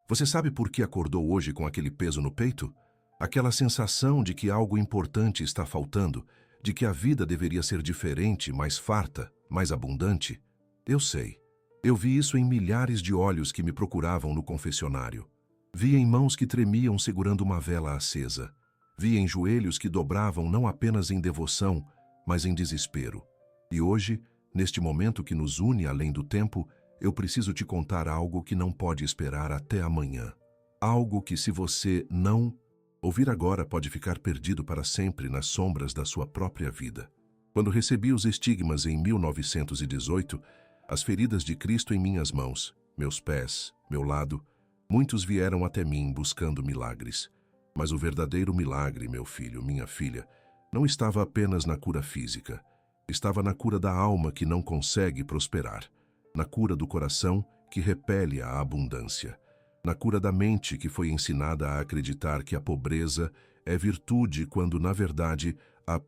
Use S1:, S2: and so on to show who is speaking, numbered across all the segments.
S1: Você sabe por que acordou hoje com aquele peso no peito? Aquela sensação de que algo importante está faltando, de que a vida deveria ser diferente, mais farta, mais abundante? Eu sei. Eu vi isso em milhares de olhos que me procuravam no confessionário. Vi em mãos que tremiam segurando uma vela acesa. Vi em joelhos que dobravam não apenas em devoção, mas em desespero. E hoje, neste momento que nos une além do tempo, eu preciso te contar algo que não pode esperar até amanhã. Algo que, se você não ouvir agora, pode ficar perdido para sempre nas sombras da sua própria vida. Quando recebi os estigmas em 1918, as feridas de Cristo em minhas mãos, meus pés, meu lado, muitos vieram até mim buscando milagres. Mas o verdadeiro milagre, meu filho, minha filha, não estava apenas na cura física. Estava na cura da alma que não consegue prosperar, na cura do coração que repele a abundância, na cura da mente que foi ensinada a acreditar que a pobreza é virtude quando, na verdade, a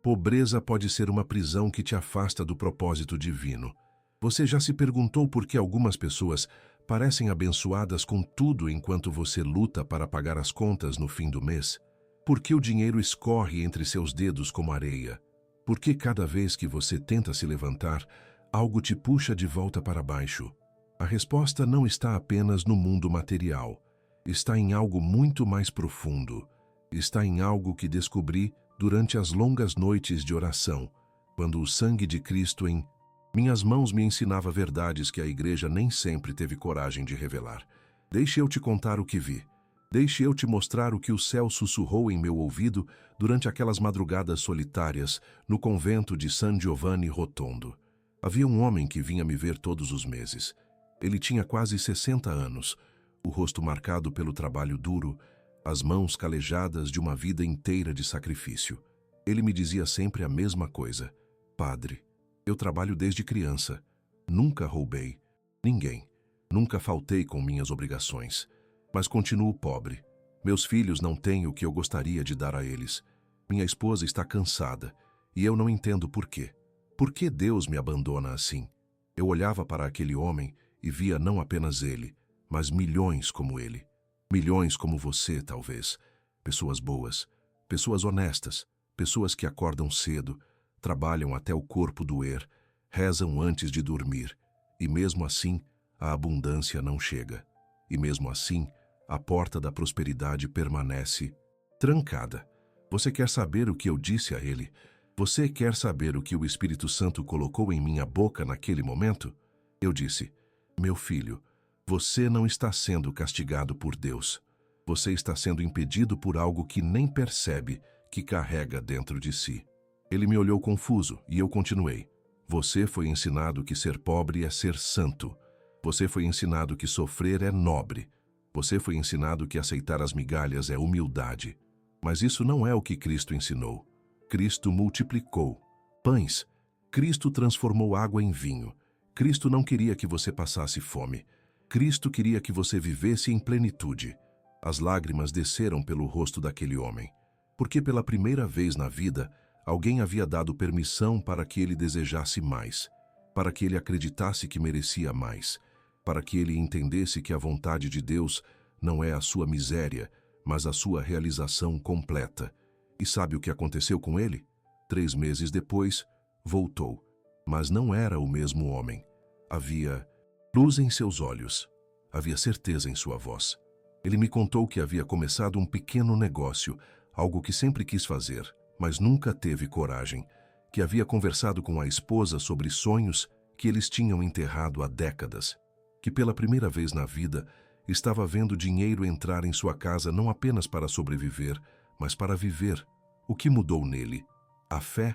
S1: pobreza pode ser uma prisão que te afasta do propósito divino. Você já se perguntou por que algumas pessoas parecem abençoadas com tudo enquanto você luta para pagar as contas no fim do mês? Por que o dinheiro escorre entre seus dedos como areia? Por que cada vez que você tenta se levantar, algo te puxa de volta para baixo? A resposta não está apenas no mundo material. Está em algo muito mais profundo. Está em algo que descobri durante as longas noites de oração, quando o sangue de Cristo em minhas mãos me ensinava verdades que a igreja nem sempre teve coragem de revelar. Deixe eu te contar o que vi. Deixe eu te mostrar o que o céu sussurrou em meu ouvido durante aquelas madrugadas solitárias no convento de San Giovanni Rotondo. Havia um homem que vinha me ver todos os meses. Ele tinha quase 60 anos, o rosto marcado pelo trabalho duro, as mãos calejadas de uma vida inteira de sacrifício. Ele me dizia sempre a mesma coisa: Padre, eu trabalho desde criança. Nunca roubei ninguém. Nunca faltei com minhas obrigações. Mas continuo pobre. Meus filhos não têm o que eu gostaria de dar a eles. Minha esposa está cansada e eu não entendo por quê. Por que Deus me abandona assim? Eu olhava para aquele homem e via não apenas ele, mas milhões como ele. Milhões como você, talvez. Pessoas boas, pessoas honestas, pessoas que acordam cedo, trabalham até o corpo doer, rezam antes de dormir. E mesmo assim, a abundância não chega. E mesmo assim, a porta da prosperidade permanece trancada. Você quer saber o que eu disse a ele? Você quer saber o que o Espírito Santo colocou em minha boca naquele momento? Eu disse: meu filho, você não está sendo castigado por Deus. Você está sendo impedido por algo que nem percebe, que carrega dentro de si. Ele me olhou confuso e eu continuei: você foi ensinado que ser pobre é ser santo. Você foi ensinado que sofrer é nobre. Você foi ensinado que aceitar as migalhas é humildade. Mas isso não é o que Cristo ensinou. Cristo multiplicou pães. Cristo transformou água em vinho. Cristo não queria que você passasse fome. Cristo queria que você vivesse em plenitude. As lágrimas desceram pelo rosto daquele homem, porque pela primeira vez na vida, alguém havia dado permissão para que ele desejasse mais, para que ele acreditasse que merecia mais, para que ele entendesse que a vontade de Deus não é a sua miséria, mas a sua realização completa. E sabe o que aconteceu com ele? 3 meses depois, voltou. Mas não era o mesmo homem. Havia luz em seus olhos. Havia certeza em sua voz. Ele me contou que havia começado um pequeno negócio, algo que sempre quis fazer, mas nunca teve coragem, que havia conversado com a esposa sobre sonhos que eles tinham enterrado há décadas, que pela primeira vez na vida estava vendo dinheiro entrar em sua casa não apenas para sobreviver, mas para viver. O que mudou nele? A fé?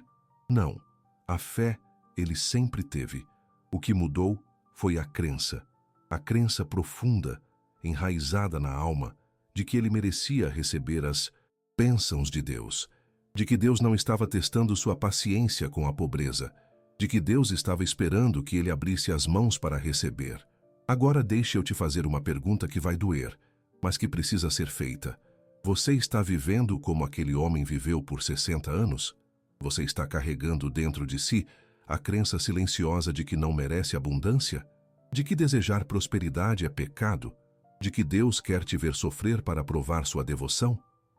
S1: Não. A fé ele sempre teve. O que mudou foi a crença profunda, enraizada na alma, de que ele merecia receber as bênçãos de Deus, de que Deus não estava testando sua paciência com a pobreza, de que Deus estava esperando que ele abrisse as mãos para receber. Agora deixe eu te fazer uma pergunta que vai doer, mas que precisa ser feita. Você está vivendo como aquele homem viveu por 60 anos? Você está carregando dentro de si a crença silenciosa de que não merece abundância? De que desejar prosperidade é pecado? De que Deus quer te ver sofrer para provar sua devoção?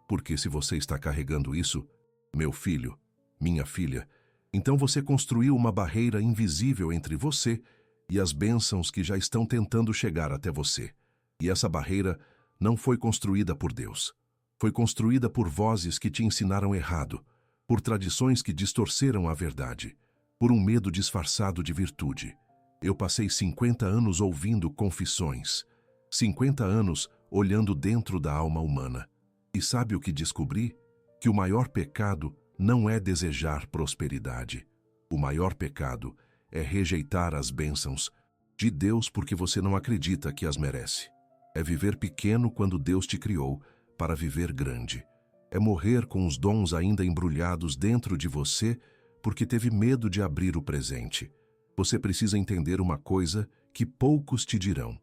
S1: Porque se você está carregando isso, meu filho, minha filha, então você construiu uma barreira invisível entre você e as bênçãos que já estão tentando chegar até você. E essa barreira não foi construída por Deus. Foi construída por vozes que te ensinaram errado, por tradições que distorceram a verdade, por um medo disfarçado de virtude. Eu passei 50 anos ouvindo confissões, 50 anos olhando dentro da alma humana. E sabe o que descobri? Que o maior pecado não é desejar prosperidade. O maior pecado é rejeitar as bênçãos de Deus porque você não acredita que as merece. É viver pequeno quando Deus te criou para viver grande. É morrer com os dons ainda embrulhados dentro de você porque teve medo de abrir o presente. Você precisa entender uma coisa que poucos te dirão.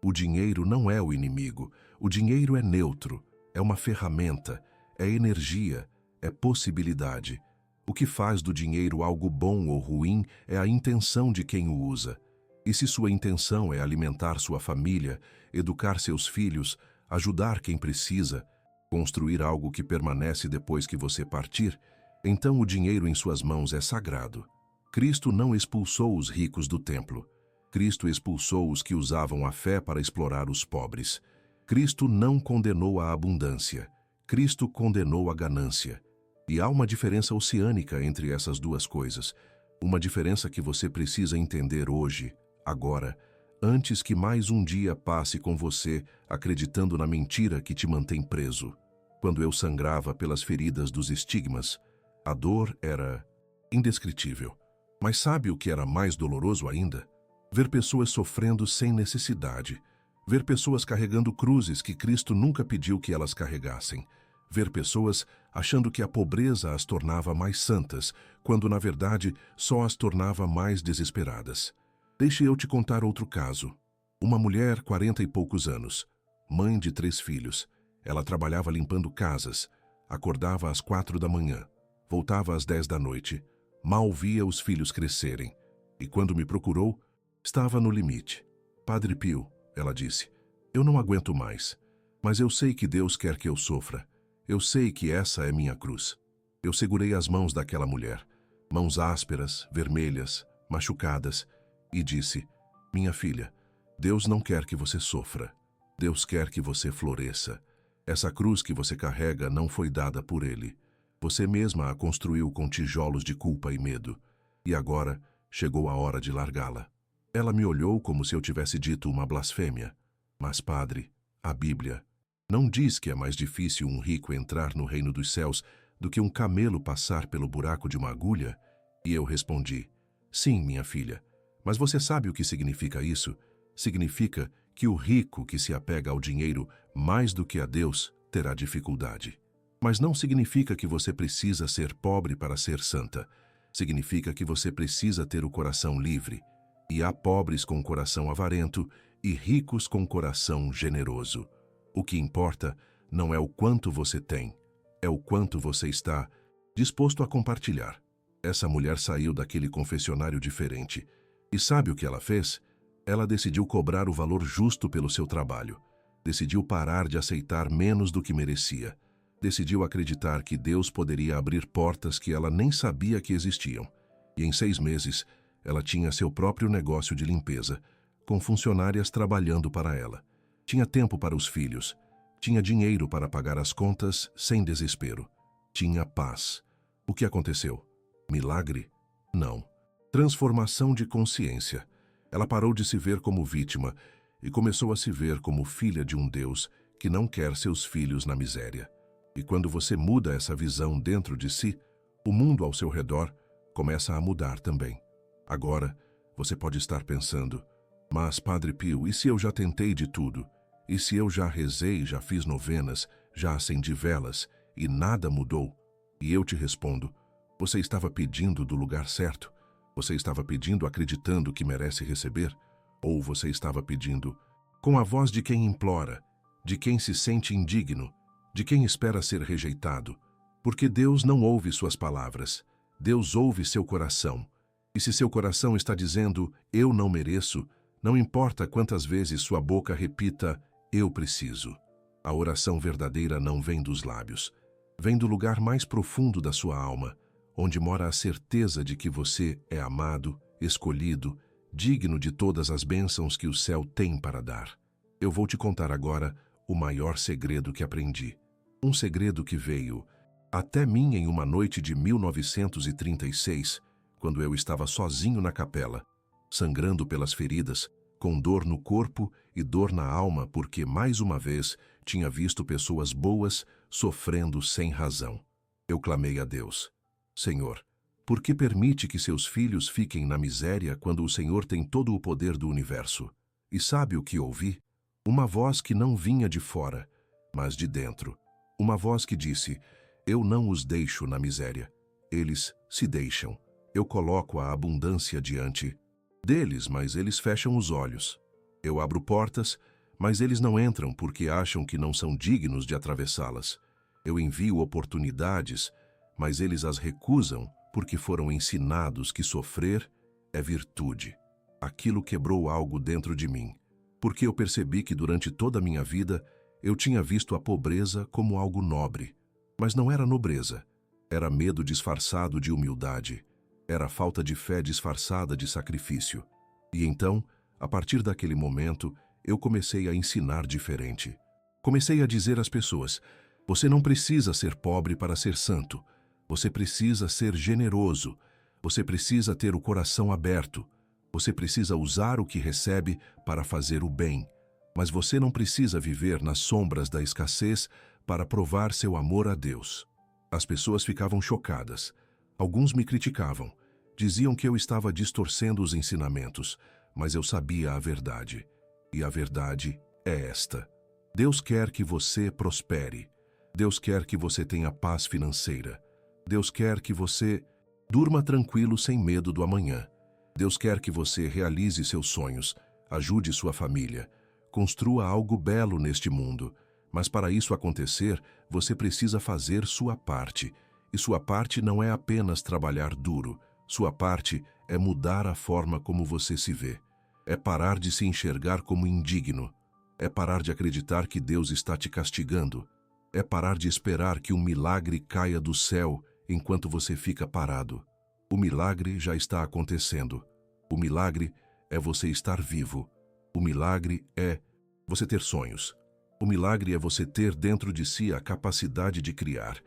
S1: O dinheiro não é o inimigo. O dinheiro é neutro, é uma ferramenta, é energia, é possibilidade. O que faz do dinheiro algo bom ou ruim é a intenção de quem o usa. E se sua intenção é alimentar sua família, educar seus filhos, ajudar quem precisa, construir algo que permanece depois que você partir, então o dinheiro em suas mãos é sagrado. Cristo não expulsou os ricos do templo. Cristo expulsou os que usavam a fé para explorar os pobres. Cristo não condenou a abundância. Cristo condenou a ganância. E há uma diferença oceânica entre essas duas coisas. Uma diferença que você precisa entender hoje, agora, antes que mais um dia passe com você acreditando na mentira que te mantém preso. Quando eu sangrava pelas feridas dos estigmas, a dor era indescritível. Mas sabe o que era mais doloroso ainda? Ver pessoas sofrendo sem necessidade. Ver pessoas carregando cruzes que Cristo nunca pediu que elas carregassem. Ver pessoas achando que a pobreza as tornava mais santas, quando na verdade só as tornava mais desesperadas. Deixe eu te contar outro caso. Uma mulher, 40 e poucos anos, mãe de 3 filhos. Ela trabalhava limpando casas, acordava às 4 da manhã, voltava às 10 da noite, mal via os filhos crescerem. E quando me procurou, estava no limite. Padre Pio, ela disse, eu não aguento mais, mas eu sei que Deus quer que eu sofra. Eu sei que essa é minha cruz. Eu segurei as mãos daquela mulher, mãos ásperas, vermelhas, machucadas, e disse, minha filha, Deus não quer que você sofra. Deus quer que você floresça. Essa cruz que você carrega não foi dada por Ele. Você mesma a construiu com tijolos de culpa e medo. E agora chegou a hora de largá-la. Ela me olhou como se eu tivesse dito uma blasfêmia. Mas, padre, a Bíblia não diz que é mais difícil um rico entrar no reino dos céus do que um camelo passar pelo buraco de uma agulha? E eu respondi, sim, minha filha, mas você sabe o que significa isso? Significa que o rico que se apega ao dinheiro mais do que a Deus terá dificuldade. Mas não significa que você precisa ser pobre para ser santa. Significa que você precisa ter o coração livre. E há pobres com coração avarento e ricos com coração generoso. O que importa não é o quanto você tem, é o quanto você está disposto a compartilhar. Essa mulher saiu daquele confessionário diferente. E sabe o que ela fez? Ela decidiu cobrar o valor justo pelo seu trabalho. Decidiu parar de aceitar menos do que merecia. Decidiu acreditar que Deus poderia abrir portas que ela nem sabia que existiam. E em 6 meses, ela tinha seu próprio negócio de limpeza, com funcionárias trabalhando para ela. Tinha tempo para os filhos. Tinha dinheiro para pagar as contas sem desespero. Tinha paz. O que aconteceu? Milagre? Não. Transformação de consciência. Ela parou de se ver como vítima e começou a se ver como filha de um Deus que não quer seus filhos na miséria. E quando você muda essa visão dentro de si, o mundo ao seu redor começa a mudar também. Agora, você pode estar pensando, mas, Padre Pio, e se eu já tentei de tudo? E se eu já rezei, já fiz novenas, já acendi velas e nada mudou? E eu te respondo, você estava pedindo do lugar certo? Você estava pedindo acreditando que merece receber? Ou você estava pedindo com a voz de quem implora, de quem se sente indigno, de quem espera ser rejeitado? Porque Deus não ouve suas palavras, Deus ouve seu coração. E se seu coração está dizendo, eu não mereço, não importa quantas vezes sua boca repita, Eu preciso. A oração verdadeira não vem dos lábios. Vem do lugar mais profundo da sua alma, onde mora a certeza de que você é amado, escolhido, digno de todas as bênçãos que o céu tem para dar. Eu vou te contar agora o maior segredo que aprendi. Um segredo que veio até mim em uma noite de 1936, quando eu estava sozinho na capela, sangrando pelas feridas, com dor no corpo e dor na alma, porque, mais uma vez, tinha visto pessoas boas sofrendo sem razão. Eu clamei a Deus: Senhor, por que permite que seus filhos fiquem na miséria quando o Senhor tem todo o poder do universo? E sabe o que ouvi? Uma voz que não vinha de fora, mas de dentro. Uma voz que disse: eu não os deixo na miséria. Eles se deixam. Eu coloco a abundância diante deles, mas eles fecham os olhos. Eu abro portas, mas eles não entram porque acham que não são dignos de atravessá-las. Eu envio oportunidades, mas eles as recusam porque foram ensinados que sofrer é virtude. Aquilo quebrou algo dentro de mim, porque eu percebi que durante toda a minha vida eu tinha visto a pobreza como algo nobre. Mas não era nobreza, era medo disfarçado de humildade, era falta de fé disfarçada de sacrifício. E então, a partir daquele momento, eu comecei a ensinar diferente. Comecei a dizer às pessoas: você não precisa ser pobre para ser santo, você precisa ser generoso, você precisa ter o coração aberto, você precisa usar o que recebe para fazer o bem, mas você não precisa viver nas sombras da escassez para provar seu amor a Deus. As pessoas ficavam chocadas. Alguns me criticavam. Diziam que eu estava distorcendo os ensinamentos, mas eu sabia a verdade. E a verdade é esta: Deus quer que você prospere. Deus quer que você tenha paz financeira. Deus quer que você durma tranquilo sem medo do amanhã. Deus quer que você realize seus sonhos, ajude sua família, construa algo belo neste mundo. Mas para isso acontecer, você precisa fazer sua parte. E sua parte não é apenas trabalhar duro. Sua parte é mudar a forma como você se vê. É parar de se enxergar como indigno. É parar de acreditar que Deus está te castigando. É parar de esperar que um milagre caia do céu enquanto você fica parado. O milagre já está acontecendo. O milagre é você estar vivo. O milagre é você ter sonhos. O milagre é você ter dentro de si a capacidade de criar,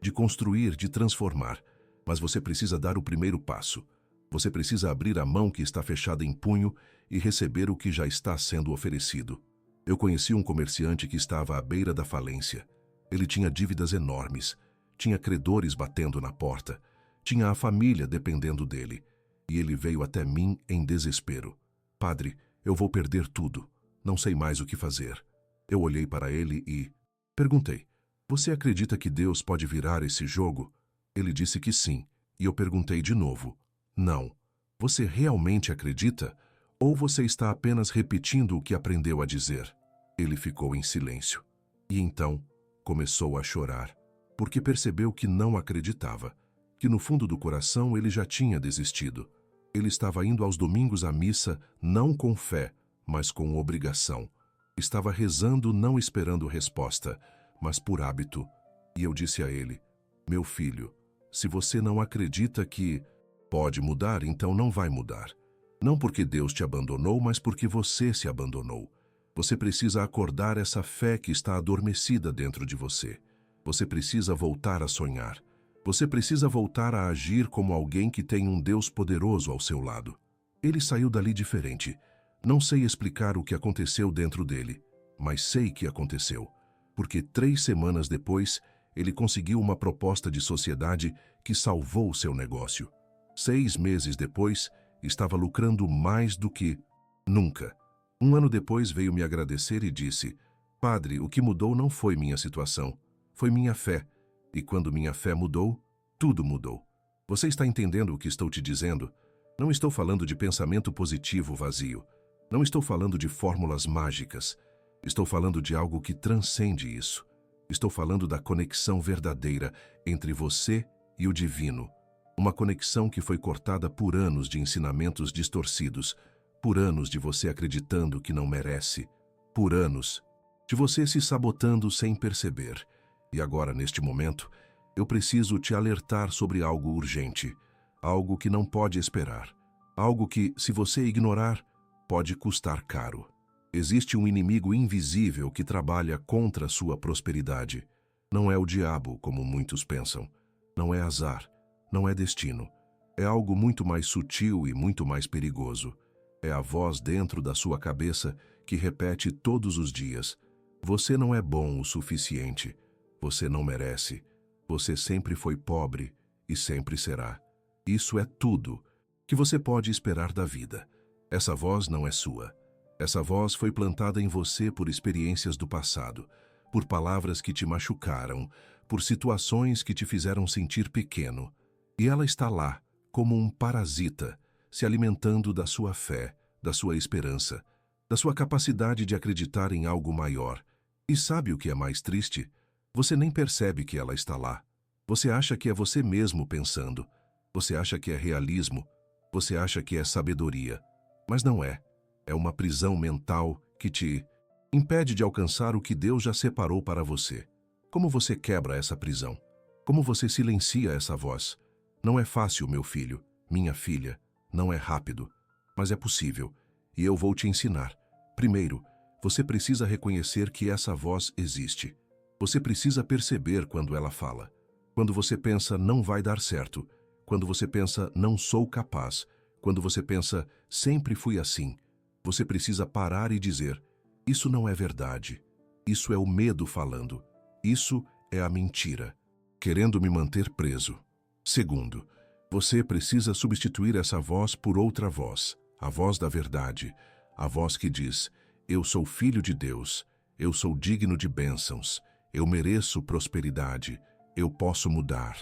S1: de construir, de transformar. Mas você precisa dar o primeiro passo. Você precisa abrir a mão que está fechada em punho e receber o que já está sendo oferecido. Eu conheci um comerciante que estava à beira da falência. Ele tinha dívidas enormes, tinha credores batendo na porta, tinha a família dependendo dele. E ele veio até mim em desespero. Padre, eu vou perder tudo. Não sei mais o que fazer. Eu olhei para ele e perguntei: você acredita que Deus pode virar esse jogo? Ele disse que sim, e eu perguntei de novo: não, você realmente acredita? Ou você está apenas repetindo o que aprendeu a dizer? Ele ficou em silêncio. E então começou a chorar, porque percebeu que não acreditava, que no fundo do coração ele já tinha desistido. Ele estava indo aos domingos à missa não com fé, mas com obrigação. Estava rezando não esperando resposta, mas por hábito. E eu disse a ele: meu filho, se você não acredita que pode mudar, então não vai mudar. Não porque Deus te abandonou, mas porque você se abandonou. Você precisa acordar essa fé que está adormecida dentro de você. Você precisa voltar a sonhar. Você precisa voltar a agir como alguém que tem um Deus poderoso ao seu lado. Ele saiu dali diferente. Não sei explicar o que aconteceu dentro dele, mas sei que aconteceu, porque 3 semanas depois, ele conseguiu uma proposta de sociedade que salvou seu negócio. 6 meses depois, estava lucrando mais do que nunca. 1 ano depois veio me agradecer e disse: Padre, o que mudou não foi minha situação, foi minha fé. E quando minha fé mudou, tudo mudou. Você está entendendo o que estou te dizendo? Não estou falando de pensamento positivo vazio. Não estou falando de fórmulas mágicas. Estou falando de algo que transcende isso. Estou falando da conexão verdadeira entre você e o divino. Uma conexão que foi cortada por anos de ensinamentos distorcidos, por anos de você acreditando que não merece, por anos de você se sabotando sem perceber. E agora, neste momento, eu preciso te alertar sobre algo urgente, algo que não pode esperar, algo que, se você ignorar, pode custar caro. Existe um inimigo invisível que trabalha contra sua prosperidade. Não é o diabo, como muitos pensam. Não é azar, não é destino. É algo muito mais sutil e muito mais perigoso. É a voz dentro da sua cabeça que repete todos os dias: você não é bom o suficiente. Você não merece. Você sempre foi pobre e sempre será. Isso é tudo que você pode esperar da vida. Essa voz não é sua. Essa voz foi plantada em você por experiências do passado, por palavras que te machucaram, por situações que te fizeram sentir pequeno. E ela está lá, como um parasita, se alimentando da sua fé, da sua esperança, da sua capacidade de acreditar em algo maior. E sabe o que é mais triste? Você nem percebe que ela está lá. Você acha que é você mesmo pensando. Você acha que é realismo. Você acha que é sabedoria. Mas não é. É uma prisão mental que te impede de alcançar o que Deus já separou para você. Como você quebra essa prisão? Como você silencia essa voz? Não é fácil, meu filho, minha filha. Não é rápido. Mas é possível. E eu vou te ensinar. Primeiro, você precisa reconhecer que essa voz existe. Você precisa perceber quando ela fala. Quando você pensa, não vai dar certo. Quando você pensa, não sou capaz. Quando você pensa, sempre fui assim. Você precisa parar e dizer: isso não é verdade. Isso é o medo falando. Isso é a mentira, querendo me manter preso. Segundo, você precisa substituir essa voz por outra voz, a voz da verdade, a voz que diz: eu sou filho de Deus, eu sou digno de bênçãos, eu mereço prosperidade, eu posso mudar,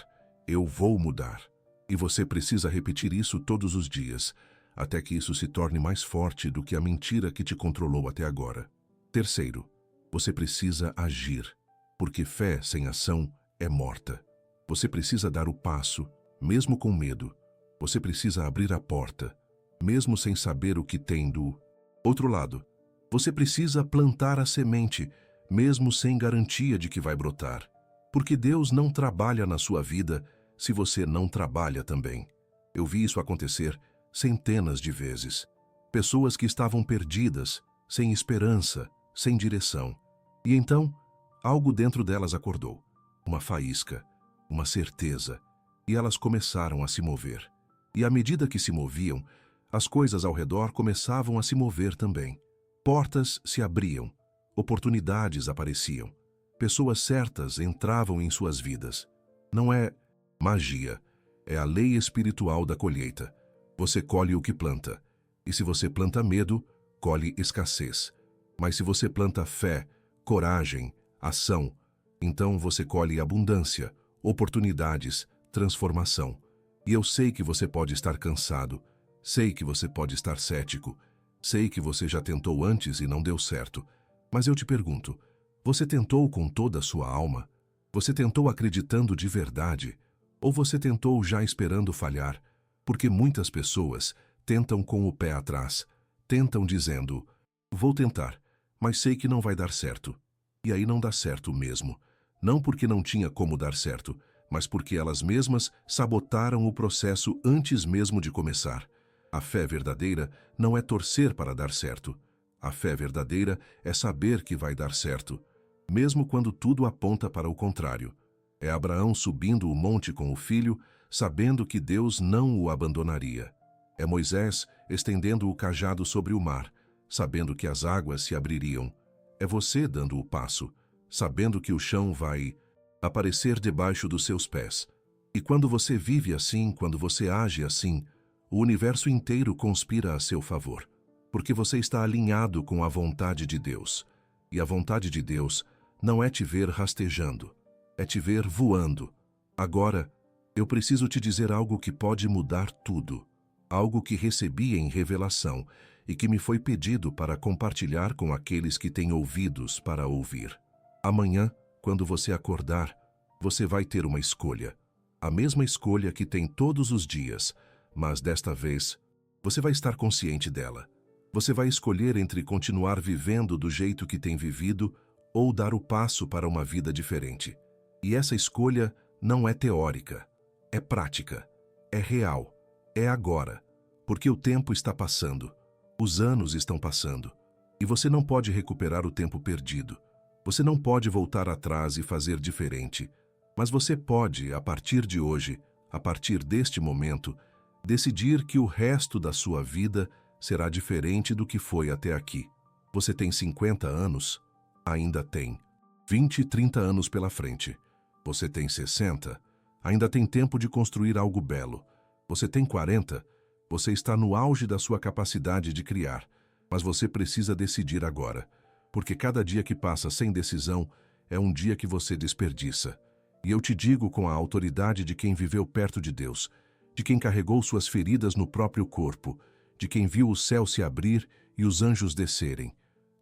S1: eu vou mudar. E você precisa repetir isso todos os dias, até que isso se torne mais forte do que a mentira que te controlou até agora. Terceiro, você precisa agir, porque fé sem ação é morta. Você precisa dar o passo, mesmo com medo. Você precisa abrir a porta, mesmo sem saber o que tem do outro lado. Você precisa plantar a semente, mesmo sem garantia de que vai brotar. Porque Deus não trabalha na sua vida se você não trabalha também. Eu vi isso acontecer centenas de vezes. Pessoas que estavam perdidas, sem esperança, sem direção. E então, algo dentro delas acordou. Uma faísca, uma certeza. E elas começaram a se mover. E à medida que se moviam, as coisas ao redor começavam a se mover também. Portas se abriam, oportunidades apareciam. Pessoas certas entravam em suas vidas. Não é magia, é a lei espiritual da colheita. Você colhe o que planta. E se você planta medo, colhe escassez. Mas se você planta fé, coragem, ação, então você colhe abundância, oportunidades, transformação. E eu sei que você pode estar cansado, sei que você pode estar cético, sei que você já tentou antes e não deu certo. Mas eu te pergunto, você tentou com toda a sua alma? Você tentou acreditando de verdade? Ou você tentou já esperando falhar? Porque muitas pessoas tentam com o pé atrás, tentam dizendo: vou tentar, mas sei que não vai dar certo. E aí não dá certo mesmo. Não porque não tinha como dar certo, mas porque elas mesmas sabotaram o processo antes mesmo de começar. A fé verdadeira não é torcer para dar certo. A fé verdadeira é saber que vai dar certo, mesmo quando tudo aponta para o contrário. É Abraão subindo o monte com o filho, sabendo que Deus não o abandonaria. É Moisés estendendo o cajado sobre o mar, sabendo que as águas se abririam. É você dando o passo, sabendo que o chão vai aparecer debaixo dos seus pés. E quando você vive assim, quando você age assim, o universo inteiro conspira a seu favor, porque você está alinhado com a vontade de Deus. E a vontade de Deus não é te ver rastejando, é te ver voando. Agora, eu preciso te dizer algo que pode mudar tudo, algo que recebi em revelação e que me foi pedido para compartilhar com aqueles que têm ouvidos para ouvir. Amanhã, quando você acordar, você vai ter uma escolha, a mesma escolha que tem todos os dias, mas desta vez, você vai estar consciente dela. Você vai escolher entre continuar vivendo do jeito que tem vivido ou dar o passo para uma vida diferente. E essa escolha não é teórica, é prática, é real, é agora, porque o tempo está passando, os anos estão passando, e você não pode recuperar o tempo perdido. Você não pode voltar atrás e fazer diferente, mas você pode, a partir de hoje, a partir deste momento, decidir que o resto da sua vida será diferente do que foi até aqui. Você tem 50 anos? Ainda tem 20 e 30 anos pela frente. Você tem 60? Ainda tem tempo de construir algo belo. Você tem 40? Você está no auge da sua capacidade de criar, mas você precisa decidir agora, porque cada dia que passa sem decisão é um dia que você desperdiça. E eu te digo com a autoridade de quem viveu perto de Deus, de quem carregou suas feridas no próprio corpo, de quem viu o céu se abrir e os anjos descerem.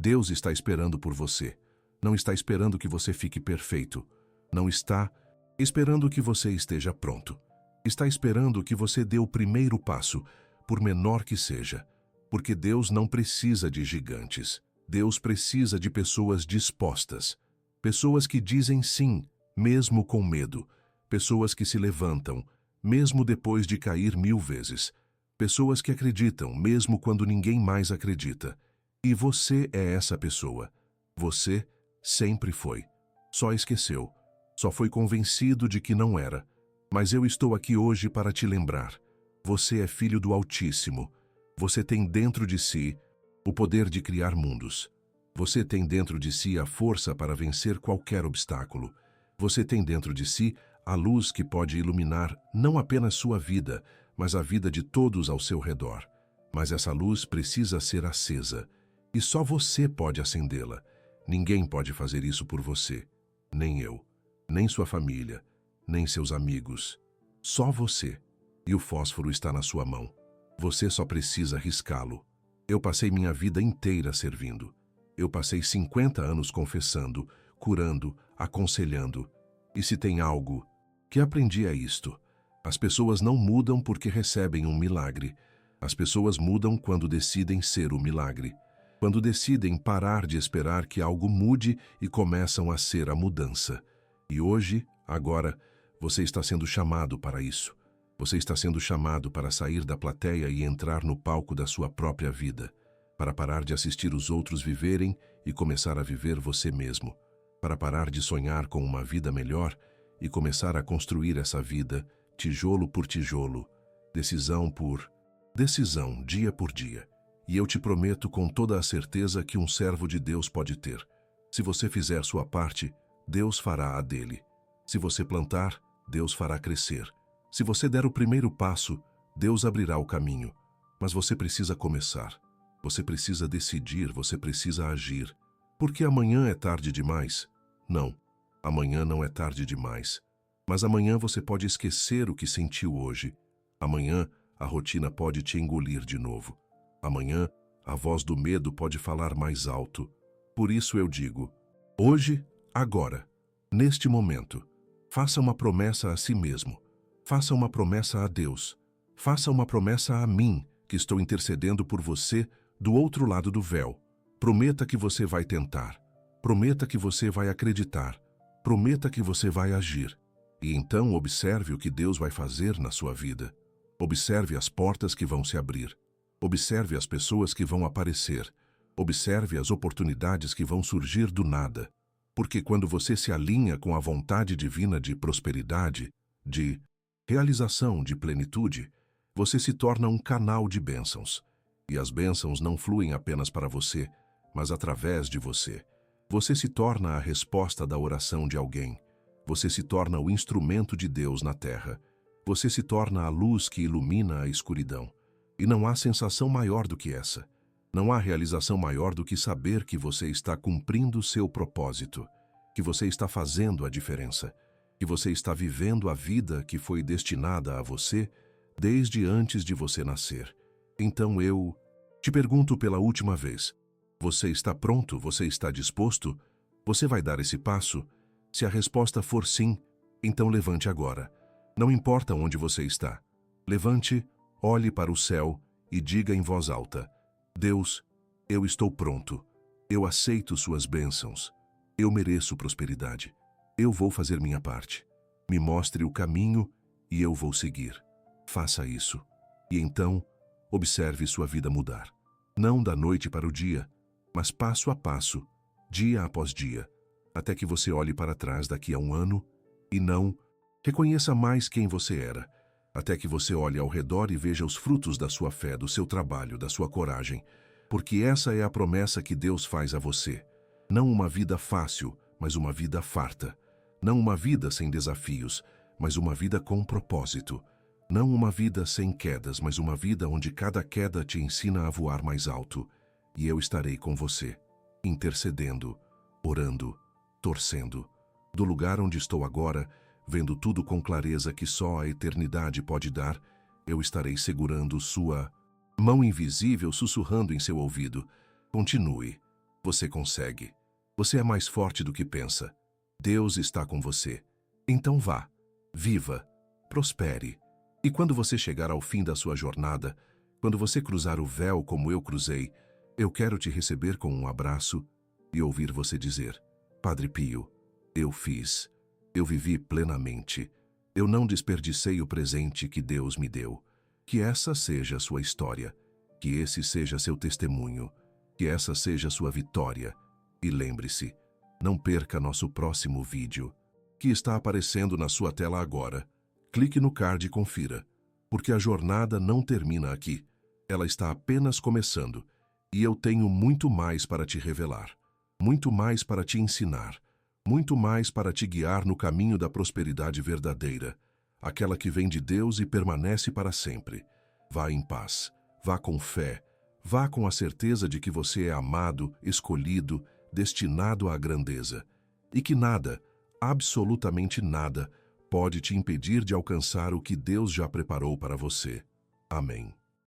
S1: Deus está esperando por você. Não está esperando que você fique perfeito. Não está esperando que você esteja pronto. Está esperando que você dê o primeiro passo, por menor que seja. Porque Deus não precisa de gigantes. Deus precisa de pessoas dispostas. Pessoas que dizem sim, mesmo com medo. Pessoas que se levantam, mesmo depois de cair 1000 vezes. Pessoas que acreditam, mesmo quando ninguém mais acredita. E você é essa pessoa. Você sempre foi. Só esqueceu. Só foi convencido de que não era. Mas eu estou aqui hoje para te lembrar. Você é filho do Altíssimo. Você tem dentro de si o poder de criar mundos. Você tem dentro de si a força para vencer qualquer obstáculo. Você tem dentro de si a luz que pode iluminar não apenas sua vida, mas a vida de todos ao seu redor. Mas essa luz precisa ser acesa. E só você pode acendê-la. Ninguém pode fazer isso por você. Nem eu, nem sua família, nem seus amigos. Só você. E o fósforo está na sua mão. Você só precisa riscá-lo. Eu passei minha vida inteira servindo. Eu passei 50 anos confessando, curando, aconselhando. E se tem algo que aprendi é isto: as pessoas não mudam porque recebem um milagre. As pessoas mudam quando decidem ser o milagre. Quando decidem parar de esperar que algo mude e começam a ser a mudança. E hoje, agora, você está sendo chamado para isso. Você está sendo chamado para sair da plateia e entrar no palco da sua própria vida, para parar de assistir os outros viverem e começar a viver você mesmo, para parar de sonhar com uma vida melhor e começar a construir essa vida, tijolo por tijolo, decisão por decisão, dia por dia. E eu te prometo com toda a certeza que um servo de Deus pode ter. Se você fizer sua parte, Deus fará a dele. Se você plantar, Deus fará crescer. Se você der o primeiro passo, Deus abrirá o caminho. Mas você precisa começar. Você precisa decidir, você precisa agir. Porque amanhã é tarde demais? Não, amanhã não é tarde demais. Mas amanhã você pode esquecer o que sentiu hoje. Amanhã a rotina pode te engolir de novo. Amanhã a voz do medo pode falar mais alto. Por isso eu digo, hoje, agora, neste momento, faça uma promessa a si mesmo. Faça uma promessa a Deus. Faça uma promessa a mim, que estou intercedendo por você do outro lado do véu. Prometa que você vai tentar. Prometa que você vai acreditar. Prometa que você vai agir. E então observe o que Deus vai fazer na sua vida. Observe as portas que vão se abrir. Observe as pessoas que vão aparecer. Observe as oportunidades que vão surgir do nada. Porque quando você se alinha com a vontade divina de prosperidade, de realização, de plenitude, você se torna um canal de bênçãos. E as bênçãos não fluem apenas para você, mas através de você. Você se torna a resposta da oração de alguém. Você se torna o instrumento de Deus na terra. Você se torna a luz que ilumina a escuridão. E não há sensação maior do que essa. Não há realização maior do que saber que você está cumprindo seu propósito, que você está fazendo a diferença, que você está vivendo a vida que foi destinada a você desde antes de você nascer. Então eu te pergunto pela última vez, você está pronto? Você está disposto? Você vai dar esse passo? Se a resposta for sim, então levante agora. Não importa onde você está. Levante, olhe para o céu e diga em voz alta, Deus, eu estou pronto. Eu aceito suas bênçãos. Eu mereço prosperidade. Eu vou fazer minha parte. Me mostre o caminho e eu vou seguir. Faça isso. E então, observe sua vida mudar. Não da noite para o dia, mas passo a passo, dia após dia, até que você olhe para trás daqui a um ano e não reconheça mais quem você era, até que você olhe ao redor e veja os frutos da sua fé, do seu trabalho, da sua coragem, porque essa é a promessa que Deus faz a você. Não uma vida fácil, mas uma vida farta. Não uma vida sem desafios, mas uma vida com propósito. Não uma vida sem quedas, mas uma vida onde cada queda te ensina a voar mais alto. E eu estarei com você, intercedendo, orando, torcendo. Do lugar onde estou agora, vendo tudo com clareza que só a eternidade pode dar, eu estarei segurando sua mão invisível sussurrando em seu ouvido. Continue. Você consegue. Você é mais forte do que pensa. Deus está com você. Então vá, viva, prospere. E quando você chegar ao fim da sua jornada, quando você cruzar o véu como eu cruzei, eu quero te receber com um abraço e ouvir você dizer: Padre Pio, eu fiz, eu vivi plenamente, eu não desperdicei o presente que Deus me deu. Que essa seja a sua história, que esse seja seu testemunho, que essa seja a sua vitória. E lembre-se, não perca nosso próximo vídeo, que está aparecendo na sua tela agora. Clique no card e confira, porque a jornada não termina aqui. Ela está apenas começando, e eu tenho muito mais para te revelar, muito mais para te ensinar, muito mais para te guiar no caminho da prosperidade verdadeira, aquela que vem de Deus e permanece para sempre. Vá em paz, vá com fé, vá com a certeza de que você é amado, escolhido, destinado à grandeza, e que nada, absolutamente nada, pode te impedir de alcançar o que Deus já preparou para você. Amém.